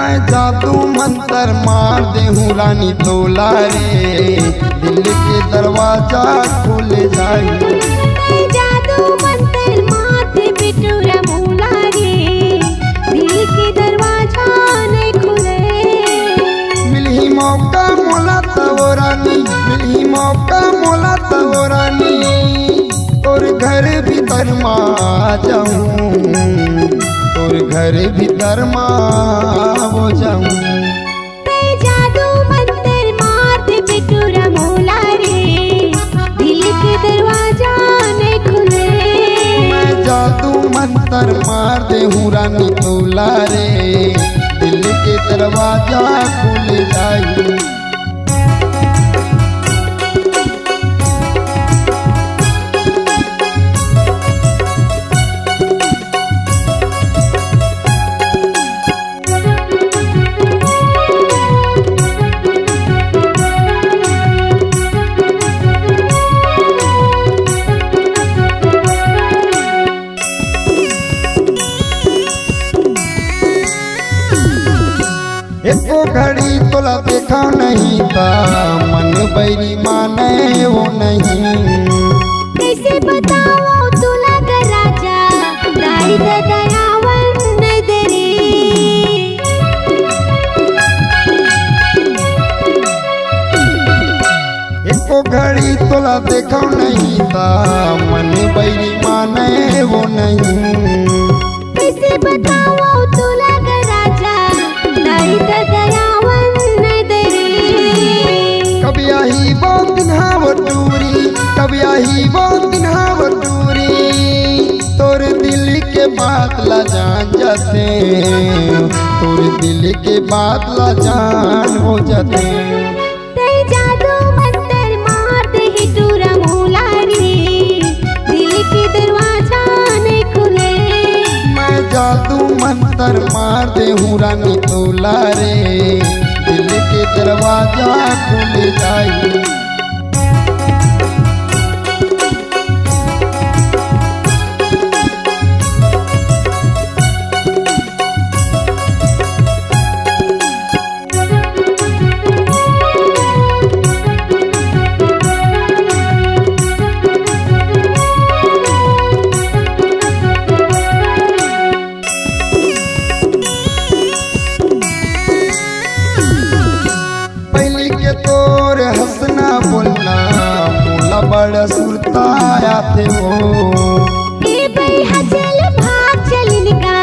मैं जादू मंतर मार दे हूँ रानी तोला रे, दिल के दरवाजा खुल जाए। जादू मंतर मार दे बिटूरा मोला रे, दिल के दरवाजा नहीं खुले। मिली मौका मोला तब रानी, मिली मौका मोला तब रानी, और घर भीतर माँ जाऊँ, और घर भीतर माँ वो जाऊँ। जादू मंतर मार दे बिटूरा मोला रे, दिल के दरवाजा नहीं खुले। मैं जादू मंतर मार दे हूँ रानी तोला रे, दिल के दरवाजा खुल जाए। एको घड़ी तोला देखा नहीं था, मन बैरी माने वो नहीं। कैसे बताओ तोला का राजा, दाई दयावन दे रे। एको घड़ी तोला देखा नहीं था, मन बैरी माने वो नहीं। कैसे बताओ तोला का राजा, दाई दयावन दे रे। कभी आई बहुत दिन दूरी, कभी आई बहुत दिन दूरी, तोर दिल के बात ला जान जाते, तोर दिल के बात ला जान हो जाते। जादू मंतर मार दे हिटूरा मोला रे, दिल के दरवाजा नहीं खुले। मैं जादू मंतर मार दे हूँ रानी तोला रे, दिल के दरवाजा खुल जाए। तोर हंसना बोलना मोला बड़ा सुरताया थे वो। ए भैया चल भाग चल निका,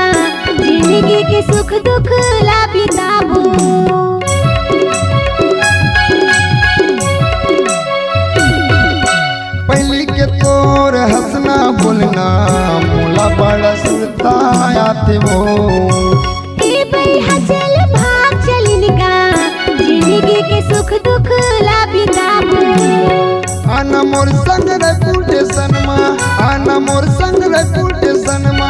जिंदगी के सुख दुख ला बिताबो। पहली के तोर हंसना बोलना मोला बड़ा सुरताया थे वो। ए भैया चल भाग चल निका, जिंदगी के सुख दुख ला बिताबो। आना मोर संग रे पुटे सनमा, आना मोर संग रे पुटे सनमा,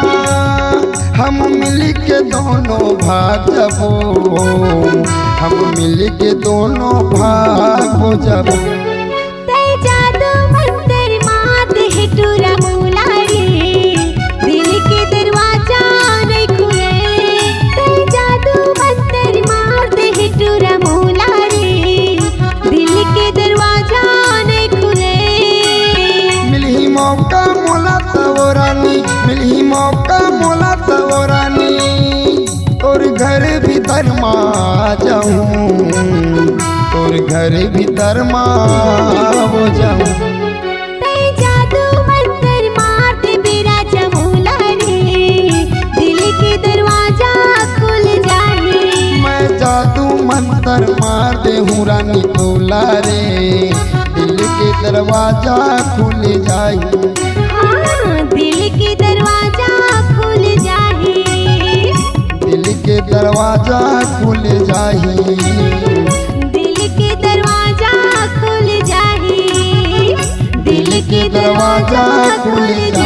हम मिल के दोनों भाग जबो, हम मिल के दोनों भाग हो जबो। जादू मंतर मार दे हिटूरा मोला रे, दिल के दरवाजा नहीं खुले। जादू मंतर मार दे हिटूरा मोला रे, दिल के दरवाजा नहीं खुले। मिली मौका मोला तब रानी, मिली मौका मोला तब रानी, और घर भीतर माँ जाऊँ, और घर भीतर माँ हो जाऊँ। जादू मंतर मार दे बिराजा मोला रे, दिल के दरवाजा खुल जाए। मैं जादू मंतर मार दे हूँ रानी तोला रे, दिल के दरवाजा खुल जाए। हाँ, दिल के दरवाजा खुल जाए, दिल के दरवाजा खुल जाए, दिल के दरवाजा खुल जाए, दिल के दरवाजा खुल जाए।